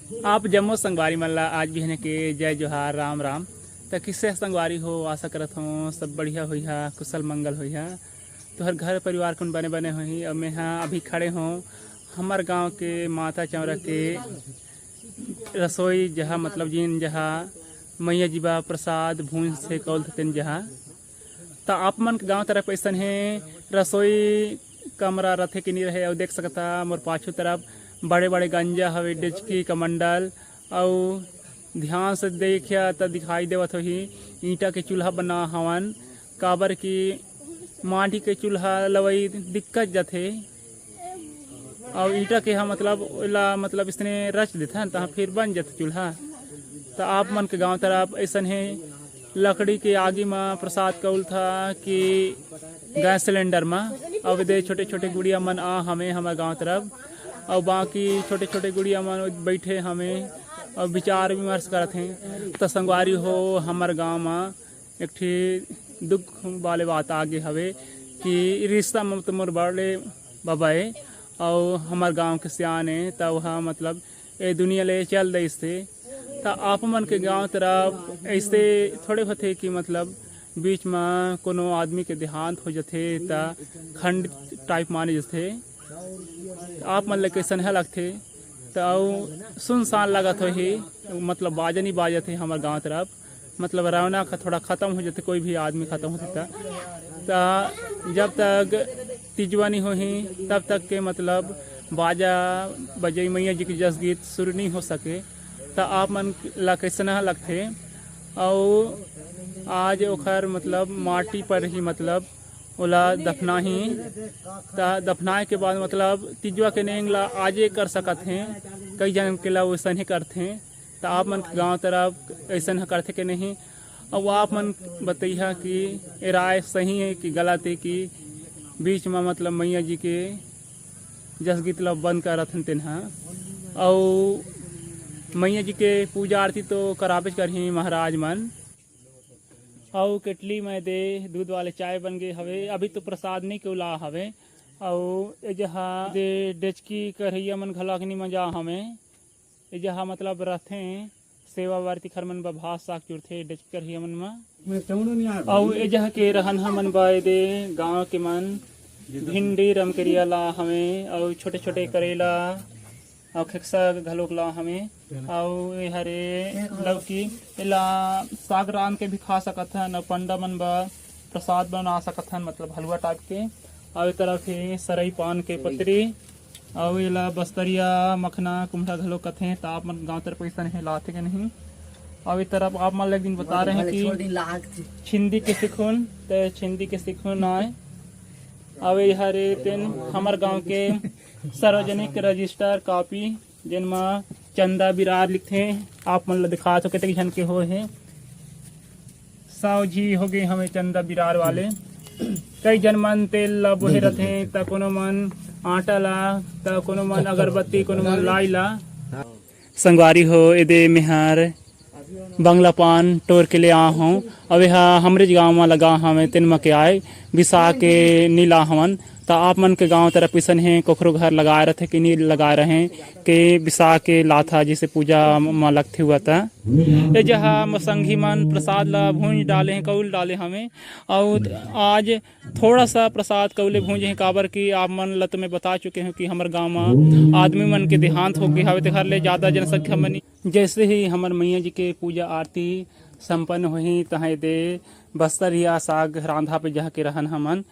आप जम्मो संगवारी मन ला आज बिहने के जय जोहार राम राम। तो किससे संगवारी हो, आशा करत हूँ सब बढ़िया हुई है, कुशल मंगल हुई है। तो हर घर परिवार कौन बने बने हुई। और मैं हाँ अभी खड़े हूँ हमार गांव के माता चौरा के रसोई जहाँ मतलब जिन जहाँ मैया जीवा प्रसाद भूंज से कौल थतेन जहाँ। तो आप मन के गाँव तरफ ऐसा है रसोई कमरा रथे कि नहीं रहे। और देख सकता मोर पाछू तरफ बड़े बड़े गंजा हवे डेचकी कमंडल। और ध्यान से देखिया तो दिखाई देवत ही ईंटा के चूल्हा बना हवन। काबर की माटी के चूल्हा लवई दिक्कत जाथे। और ईंटा के यहाँ मतलब इसने रच देता तो फिर बन जाते चूल्हा। तो आप मन के गांव तरफ ऐसा है लकड़ी के आगे में प्रसाद कौल था कि गैस सिलेंडर में। अब दे छोटे छोटे गुड़िया मन आ हमें हमारे गांव तरफ। और बाकी छोटे छोटे गुड़िया मन बैठे हमें और विचार विमर्श करते हैं। तो संगवारी हो हमारे गांव में एक ठी दुख वाले बात आगे हवे कि रिश्ता में तो मोर बड़े बाबा है और हमारे गांव के सियाने। तो वह मतलब ये दुनिया ले चल दे इससे। तो आप मन के गांव तरफ ऐसे थोड़े होते कि मतलब बीच में कोनो आदमी के देहांत हो जाते तो खंड टाइप माने जाते। आप मन ले कैसन है लगते। तो सुनसान लगत हो ही मतलब बाजा नहीं बाजत है हमारे गांव तरफ। मतलब रौनक थोड़ा ख़त्म हो जाते, कोई भी आदमी ख़त्म होता। तो जब तक तिजवा नहीं हो ही तब तक के मतलब बाजा बजई मैया जी की जस गीत शुरू नहीं हो सके। तो आप मन ला कैसन लगते। और आज ओखर मतलब माटी पर ही मतलब ओला दफना ही। दफनाए के बाद मतलब तिजवा के नेंग ला आजे कर सकत हैं, कई जन के ला वैसा ही करते हैं। तो आप मन गांव तरफ ऐसा करते कि नहीं। और आप मन बताइए कि राय सही है कि गलत है कि बीच में मतलब मैया जी के जस गीत ला बंद कर रहे तेना। और मैया जी के पूजा आरती तो कराबे कर ही महाराज मन। और केटली में दे दूध वाले चाय बन गए हवे। अभी तो प्रसाद नहीं क्यों ला हवे। और जहाँ दे डेचकी कढ़ैया मन घला के नहीं मजा हमें जहाँ मतलब रहते सेवा वारती खर मन भात साग चुरथे डेचकी कढ़ैया मन में। और जहाँ के रहन मन बाए दे गाँव के मन भिंडी रमकरिया ला हमें। और छोटे छोटे करेला और खेक्सा घलोक ला हमें। और हरे लौकी ला साग रान के भी खा सकत हन। और पंडा मन बा प्रसाद बना सकत हन मतलब हलवा टाइप के। और तरफ ही सरई पान के पत्री और ये बस्तरिया मखना कुम्हड़ा घलोक कथे। तो आप मन गाँव तरफ पैसा नहीं लाते के नहीं। और इस तरफ आप मन एक दिन बता रहे हैं कि छिंदी के सिखुन तो छिंदी के सिखुन आए। और हरे तेन हमार गांव के सार्वजनिक रजिस्टर कॉपी जिनमें चंदा बिरार लिखते हैं। आप मन दिखा तो कितने जन के हो हैं। 100 जी हो गए हमें चंदा बिरार वाले। कई जन मन तेल ला बोहे रहते तो कोनो मन आटा ला तो कोनो मन अगरबत्ती कोनो मन लाई ला। संगवारी हो एदे मेहर बंगला पान टोर के ले आ हूँ। अब यह हमरे गांव में लगा हमें तीन में के आए बिसा के नीला हवन। तो आप मन के गांव तरफ पिसन है कोखरो घर लगाए रहे कि नहीं लगाए रहे के बिसा के लाथा जिसे पूजा में लगते हुआ था। ये जहाँ मसंगी मन प्रसाद ला भूंज डाले हैं कौल डाले हमें। और आज थोड़ा सा प्रसाद कौले भूंजे हैं काबर की आप मन ला तो मैं बता चुके हूँ कि हमारे गाँव में आदमी मन के देहांत हो गए हवे। तो घर ले ज़्यादा जनसंख्या बनी। जैसे ही हमार मैया जी के पूजा आरती संपन्न हुई तहाँ दे बस्तरिया साग रांधा पे जहाँ के रहन हमन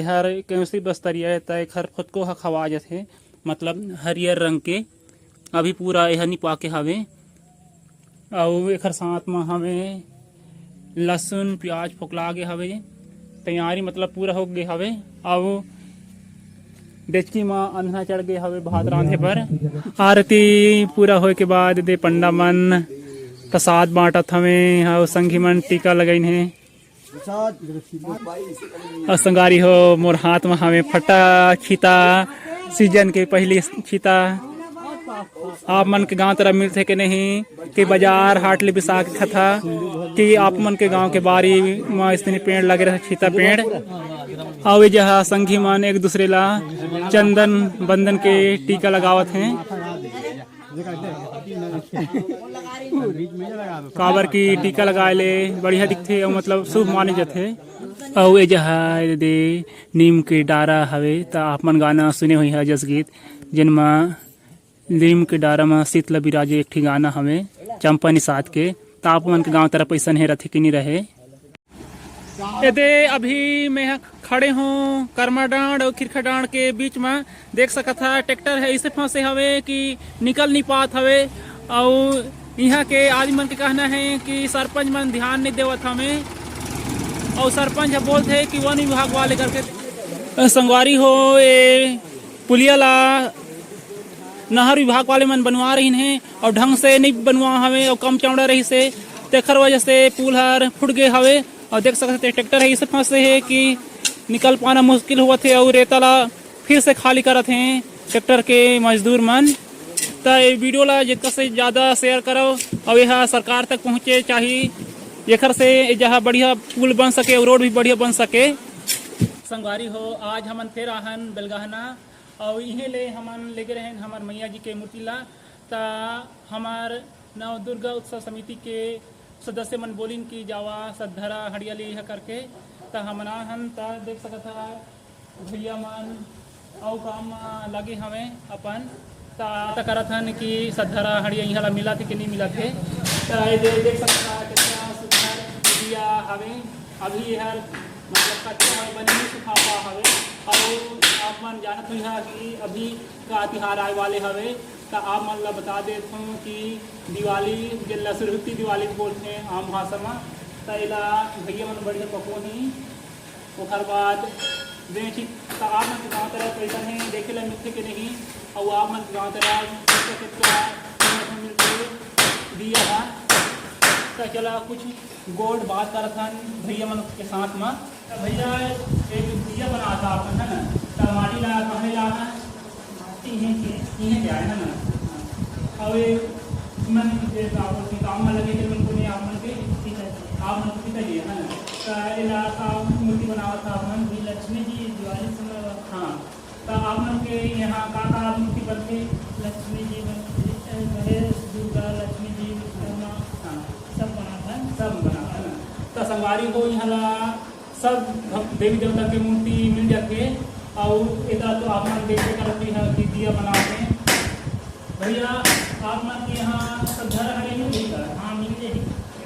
हर कैसी बस्तरिया तय खर खुद को खवा जाते मतलब हरियर रंग के। अभी पूरा यह नहीं पाके हवे। और एक साथ में हमें लहसुन प्याज फोकला गए हवे तैयारी मतलब पूरा हो गए हवे। और डेचकी में अन्ना चढ़ गए हवे भात रांधे पर। आरती पूरा होए के बाद दे पंडा मन प्रसाद बांटत हमें। और संगी मन टीका लगाइन है। और संगारी हो मोर हाथ में हमें फटा छीता सीजन के पहली छीता। आप मन के गांव तरफ मिलते कि नहीं कि बाजार हाट ले बिसा के खथा कि आप मन के गांव के बारी में इसने पेड़ लगे रहे छीता पेड़। और जहाँ संगी मन एक दूसरे ला चंदन बंदन के टीका लगावत हैं। काबर की टीका लगाए ले बढ़िया दिखते और मतलब शुभ माने जाते। और ये जहाँ दे नीम के डारा हवे ता आप मन गाना सुने हुई है जस गीत जिनमा नीम के डारा में शीतला बिराजे एक ठी गाना हमें चंपा निषाद के ताप मन के गांव तरफ ऐसा है रथे कि नहीं रहे। यदि अभी मैं खड़े हूँ कर्माडांड और खिरखडांड के बीच में देख सकता था ट्रैक्टर है इसे फंसे हवे कि निकल नहीं पात हवे। और यहाँ के आदमी मन के कहना है कि सरपंच मन ध्यान नहीं देवत हमें और सरपंच बोलते है कि वन विभाग वाले करके संगवारी हो ये पुलिया ला नहर विभाग वाले मन बनवा रही हैं और ढंग से नहीं बनवा हवे और कम चौड़ा रही से तेखर वजह से पुल हर फुट गए हवे। और देख सकते ट्रैक्टर है इसे फंसे है कि निकल पाना मुश्किल हुआ थे और रेता ला फिर से खाली करत हैं ट्रैक्टर के मजदूर मन। तो ये वीडियो ला जितना से ज़्यादा शेयर करो और यह सरकार तक पहुँचे चाहिए एखर से जहाँ बढ़िया पुल बन सके और रोड भी बढ़िया बन सके। संगवारी हो आज हमन फिर आहन बेलगहना और इहे ले हमन लेके रहे हमार मैया जी के मूर्ति ला। ता हमार नव दुर्गा उत्सव समिति के सदस्य मन बोलिन की जावा सद्धरा हरियाली यह करके ता हमना हम ता देख सकता भैया मन और काम लगे हमें अपन ता करत हन कि सद्धरा हरिया यहाँ ला मिला थे कि नहीं मिला थे। ता देख सकता कितना सुधार दिया हवे अभी यह मतलब कच्चा बनी नहीं सुखा हुआ हवे। और आप मन जानत हुई है कि अभी का तिहार आए वाले हवे तो आप मन ला बता देता हूँ कि दिवाली जिला सुरभुक्ति दिवाली बोलते हैं आम भाषा में तैला भैया मन बढ़िया पकौनी ओखर बाद बेची तो आप मन के गाँव तरह पैसा नहीं देखे ला मिलते कि नहीं और आप मन के गाँव तरह मिलते दिया है। तो चला कुछ गोल्ड बात कर था भैया मन के साथ में भैया एक दिया बना था आपने है ना टमाटी ला कहे ला है इन्हें क्या है ना और मन काम में लगे थे उनको नहीं आप मन के पिताजी है ना तो इलाका मूर्ति बनावा था अपन लक्ष्मी जी दिवाली समय हाँ तो आप मन के यहाँ का मूर्ति बनते लक्ष्मी जी गणेश दुर्गा लक्ष्मी जी विश्वकर्मा हाँ सब बना था ना। तो संगवारी को यहाँ सब देवी देवता की मूर्ति मिल जाती और इधर तो आप मन देखते करती है कि दिया बनाते हैं भैया आप मन के यहाँ सब घर हरे मिल हाँ मिल जाएगी।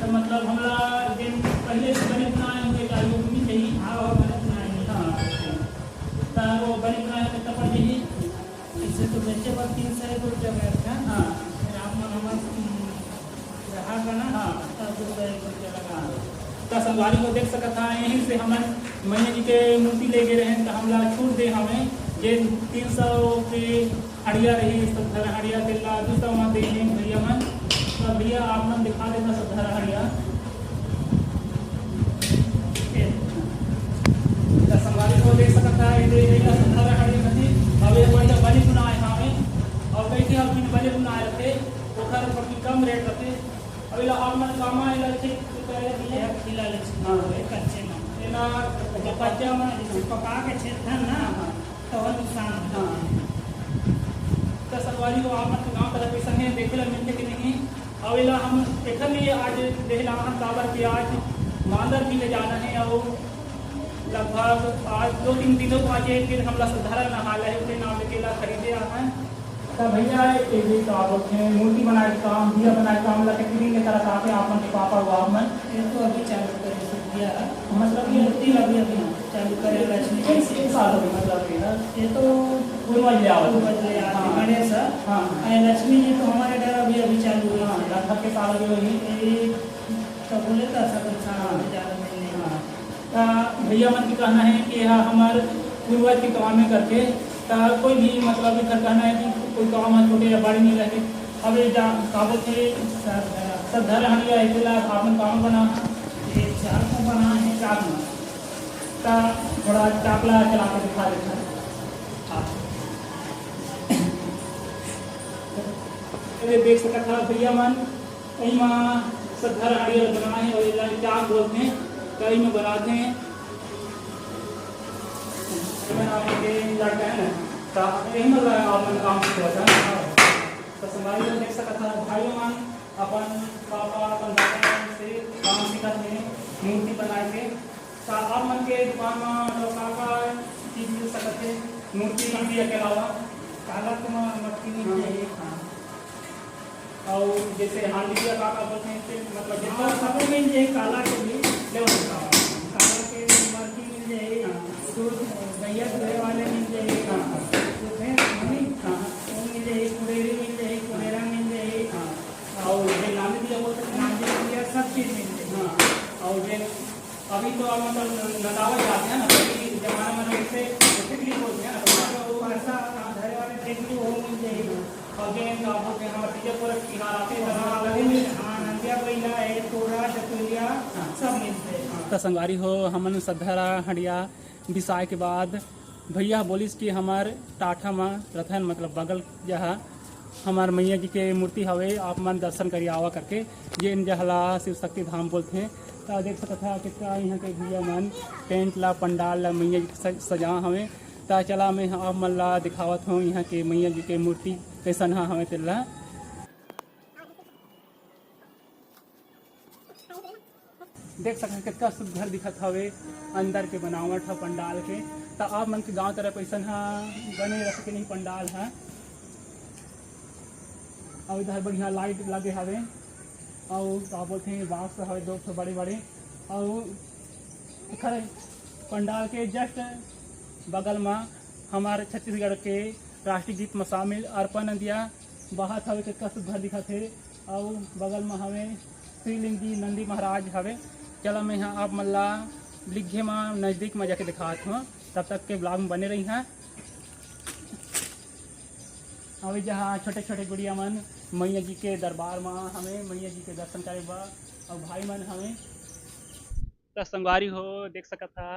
तो मतलब हमारा दिन पहले से बने बनाए होंगे क्या वो मिल जाएगी हाँ और बने बनाए हाँ तो वो बने बनाए कितना पड़ जाएगी इससे तो बच्चे पर 300 रुपये बैठा हाँ फिर आप मन हमारा रहा बना हाँ तब 200 रुपये लगा। तो संगवारी को देख सकता था यहीं से हम मैया जी के मूर्ति ले गए रहे तो हम लोग छूट दे हमें ये 300 के हड़िया रही सद्धरा हड़िया के ला 200 में दे भैया मन। तो भैया आप मन दिखा देना सद्धरा हड़िया तो संगवारी को देख सकता है ये सद्धरा हड़िया थी अब ये बढ़िया बने बनाए हमें और कई थी हम बने बनाए रखे ओखर पर कम रेट रखे अभी आप मन कामा खिला कच्चे कच्चा पका के छेद ना तो नुकसान हाँ। तो संगवारी को आप गाँव तरह पैसा है देखे ला मिलते कि नहीं अवेला हम एक लिए आज देख ला काबर के आज मांदर भी ले जाना है और लगभग आज 2-3 दिनों को आज फिर हम लोग साधारण नहा रहे उसे नाम लेके ला खरीदे आ हैं। तो भैया एक मूर्ति बनाए काम दिया बनाए काम लगे के तरह आते आप मन के पापा हुआ मन ये तो अभी चालू करे दिया मतलब ये मूर्ति लगी अभी चालू करे लक्ष्मी जी 1 साल हो गया मतलब ये तो पूर्वज गणेश हाँ लक्ष्मी जी तो हमारे डर अभी चालू हुई हाँ लगभग के साल हो गई तो बोले तो भैया मन की कहना है कि यह हमारे पूर्वज के काम में करके कोई भी मतलब इधर कहना है कि कोई काम है छोटे या बड़े नहीं रहे अब ये काबुल थे सब धर हड़िया इतना आपने काम बना ये 4 को बना है 4 में का थोड़ा चाकला चला के दिखा देता है देख सकता था भैया मन कहीं में सब घर हड़िया बना है और चाक बोलते हैं कहीं में बनाते हैं लड़का है ना तो यही मतलब काम किया था तो संगवारी हो देख सकत है भाई मन अपन पापा अपन दादा से काम सीखत हैं मूर्ति बनाए के। तो आप मन के दुकान में तो का चीज मिल सकत है मूर्ति के अलावा काला तो मट्टी नहीं चाहिए। हाँ। और जैसे हांडी का काका बोलते हैं मतलब जितना सब मिल जाए, काला के भी लेवल का काला के मट्टी मिल जाए, दूध गैया धोए वाले मिल जाए, तो भैंस नहीं वो मिल जाए, कुरेरी मिल जाए, कुरेरा मिल जाए, और जो नामी दिया बोलते हैं नाम दिया सब चीज़ मिल जाए। हाँ। और जो अभी तो अब मतलब नदावत जाते हैं ना पहले जमाना में जैसे टिकली बोलते हैं ना तो ऐसा धरे वाले टेकली वो मिल जाए। और जो बोलते हैं हमारे तीजपुर किनारा आते हैं हाँ, नंदिया बैला है, तोड़ा डकुलिया सब मिलते हैं। तो संगवारी हो हमन सधरा हड़िया बिसाए के बाद भैया बोलिस कि हमार टाठा में रथन मतलब बगल जहाँ हमार मैया जी के मूर्ति हवे आप मन दर्शन करिए आवा करके जे इन जहला शिव शक्ति धाम बोलते हैं। तो देख सकत है कितना यहाँ के भैया मन टेंट ला पंडाल ला मैया जी के सजा हवे। तो चला मैं आप मन ला दिखावत हूँ यहाँ के मैया जी के मूर्ति कैसन हाँ हमें तिल्ला देख सकते कितना शुद्ध घर दिखत हवे अंदर के बनावट है पंडाल के। तो आप मन के गांव तरफ ऐसा बने रख के नहीं पंडाल है। और इधर बढ़िया लाइट लगे हवे और क्या बोलते हैं बाँस हवे दो ठो बड़े बड़े। और खड़े पंडाल के जस्ट बगल में हमारे छत्तीसगढ़ के राष्ट्रीय गीत में शामिल अर्पण नदिया बहत हवे कितना शुद्ध घर दिखत है। और बगल में हमें श्रीलिंग जी नंदी महाराज हवे। चला मैं यहाँ आप मल्ला लिखे में नज़दीक में जाके दिखात हूँ तब तक के ब्लॉग में बने रही हैं। अभी जहाँ छोटे छोटे गुड़िया मन मैया जी के दरबार में हमें मैया जी के दर्शन करे बा और भाई मन हमें तो संगवारी हो देख सकत था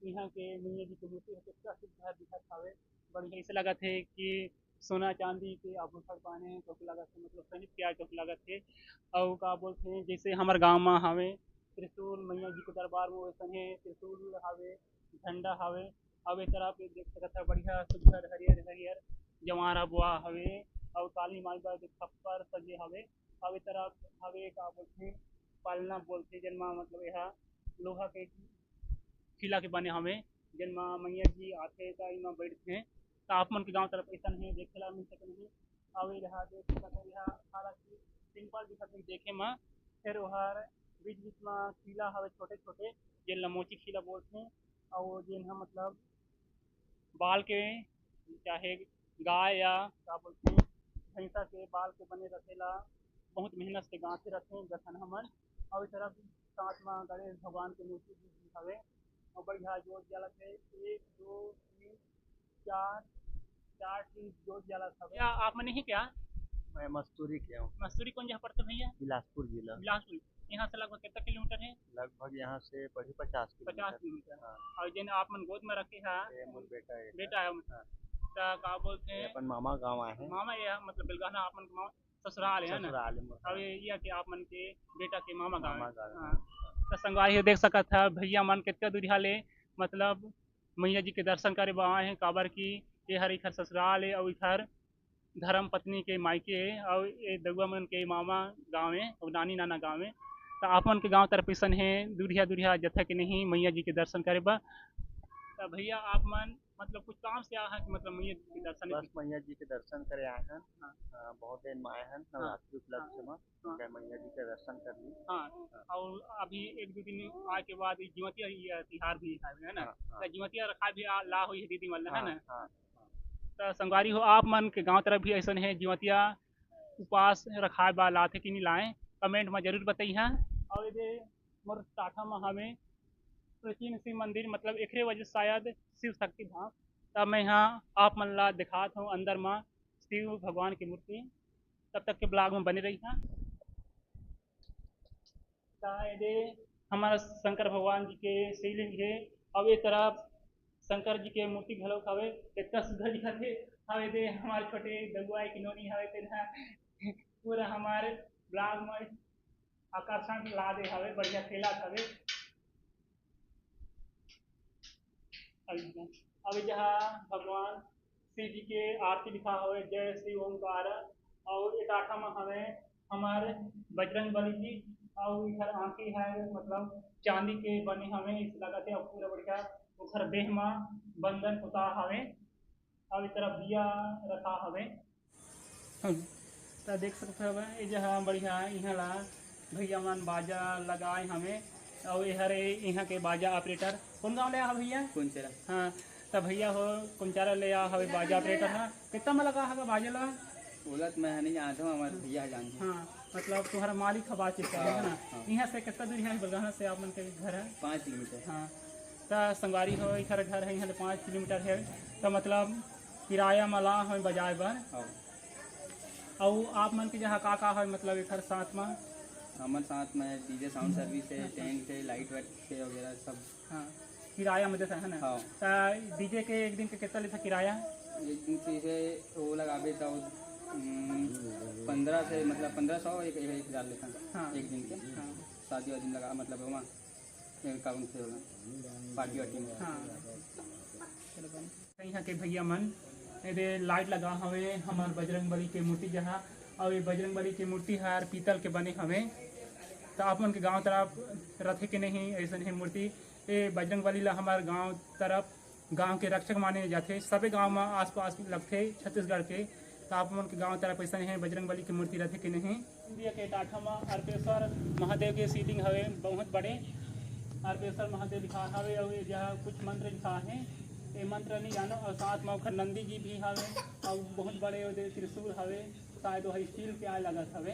यहाँ के मैया जी के मूर्ति कितना सुंदर दिखत हवे। बढ़िया ऐसे लगत है कि सोना चांदी के आभूषण पाने तो लगत है मतलब सैनिक के आगे लगत है। और का बोलते हैं जैसे हमारे गांव में हमें त्रिशूल मैया जी के दरबार में वैसे है त्रिशूल हवे झंडा हवे। अब एक तरफ देख सकत है बढ़िया सुंदर हरियर हरियर जवारा बुआ हवे और काली माई बा छप्पर सजे हवे। अब एक तरफ हवे का बोलते हैं पालना बोलते हैं जन्मा मतलब यह लोहा के किला के बने हमें जन्मा मैया जी आते तो इमा बैठते हैं। तो आप मन के गांव तरफ ऐसा है देखेला मिल सके नहीं। अब यहाँ देख सकते हैं यहाँ हालांकि सिंपल दिखत है देखे में फिर वहाँ बीच बीच में किला हवे छोटे छोटे जिन लमोची किला बोलते हैं। और जिन मतलब बाल के चाहे गाय या क्या बोलते हैं भैंसा के बाल के बने रखेला बहुत मेहनत से गाँथे रखे गठन हमन। और इस तरफ साथ में गणेश भगवान के मूर्ति भी हवे और बढ़िया जोत जलत है 1 2 3 4 4 चीज जोत जलत हवे। क्या आप मने ही क्या मैं मस्तूरी के हूँ। मसूरी कौन जहाँ पड़ते भैया बिलासपुर जिला। बिलासपुर यहाँ से लगभग कितना किलोमीटर है? लगभग यहाँ से बढ़ी 50 किलोमीटर। हाँ। और जिन आप मन गोद में रखे हैं ये मोर बेटा है। बेटा है हाँ। तो का बोलते हैं अपन मामा गाँव आए हैं। मामा ये मतलब बिलगाना आप मन के मामा ससुराल है ना। ससुराल में। अब ये कि आप मन के बेटा के मामा गाँव मामा है। गाँव। हाँ। तो संगवारी देख सकत था भैया मन कितना दूरिया ले मतलब मैया जी के दर्शन करे बा आए हैं काबर की ये हर इधर ससुराल है और इधर धर्म पत्नी के मायके है और ये दगुआ मन के मामा गाँव है और नानी नाना गाँव है। तो आप मन के गाँव तरफ ऐसा है दूरिया दूरिया जथा के नहीं मैया जी के दर्शन करे बा। तो भैया आप मन मतलब कुछ काम से आए हैं कि मतलब मैया जी के दर्शन बस मैया जी के दर्शन करे आए हैं। हाँ। बहुत दिन में आए हैं नवरात्रि उपलक्ष्य में क्या मैया जी के दर्शन कर ली। हाँ। और अभी 1 2 दिन आए के बाद जीवतिया तिहार भी है ना। तो जीवतिया रखा भी ला हुई है दीदी मतलब है ना। तो संगवारी हो आप मन के गांव तरफ भी ऐसा है जीवतिया उपवास रखा बा लाते कि नहीं लाए कमेंट में जरूर बताइए। और ये मोर टाठा में हमें प्राचीन शिव मंदिर मतलब एक वजह शायद शिव शक्ति धाम। तब मैं यहाँ आप मन ला दिखाता हूँ अंदर में शिव भगवान की मूर्ति। तब तक के ब्लॉग में बने रही हैं। ये हमारा शंकर भगवान जी के शिवलिंग है। अब एक तरफ शंकर जी के मूर्ति घलोक हवे कितना सुंदर दिखत है। हवे दे हमारे छोटे दगुआ की नोनी हवे तेना पूरा हमारे ब्लॉग में आकर्षण ला दे हवे बढ़िया खेला हवे। अभी जहाँ भगवान शिव जी के आरती लिखा हुआ जय श्री ओंकार और ये टाठा में हवे हमारे बजरंग बली जी और इधर आंखी है मतलब चांदी के बने हवे इस लगते और पूरा बढ़िया उधर देह में बंधन होता हवे और इस तरफ दिया रखा हवे तो देख सकते हो ये जहाँ बढ़िया यहाँ ला भैया मन बाजा लगाए हमें और यहाँ के बाजा ऑपरेटर कौन गाँव ले आ भैया कुंचरा हाँ तब भैया हो कुंचारा ले आ हवे बाजा ऑपरेटर है कितना में लगा है बाजा लगा बोला तो मैं नहीं जानता हूँ हमारे भैया जानते हैं। हाँ मतलब तुम्हारा मालिक हवा चीज है ना हाँ। यहाँ से कितना दूर है बरगाना से आप मन के घर है 5 किलोमीटर। हाँ तो संगवारी हो इधर घर है यहाँ से 5 किलोमीटर है तो मतलब किराया मला हो बजाए बर हाँ और आप मन के जहाँ का है मतलब इधर साथ में हमारे साथ में डीजे साउंड सर्विस है, टेंट है, लाइट वाइट है वगैरह सब। हाँ किराया में देता है ना हाँ। तो डीजे के एक दिन के कितना लेता किराया एक दिन से वो लगावे तो 15 से मतलब 1500 एक हज़ार लेता हाँ। एक दिन के। हाँ शादी वादी लगा मतलब वहाँ काउंट से होगा पार्टी वार्टी में। हाँ चलो बन यहाँ के भैया मन ये लाइट लगा हवे हमार बजरंग बली के मूर्ति जहाँ और ये बजरंग बली की मूर्ति हर पीतल के बने हवे तो आप मन के गांव तरफ रथे के नहीं ऐसा नहीं मूर्ति ये बजरंग बली ला हमार गांव तरफ गांव के रक्षक माने जाते सभी गांव में आसपास लगते छत्तीसगढ़ के तो आप मन के गांव तरफ ऐसा नहीं है बजरंग बली की मूर्ति रथे के नहीं इंडिया के टाठा में अर्पेश्वर महादेव के शिवलिंग हवे बहुत बड़े अर्पेश्वर महादेव लिखा हवे और जहाँ कुछ मंत्र लिखा है ये मंत्र नहीं जानो और साथ में ओखर नंदी जी भी हवे और बहुत बड़े त्रिशूल हवे शायद वही स्टील के आए लगत हवे।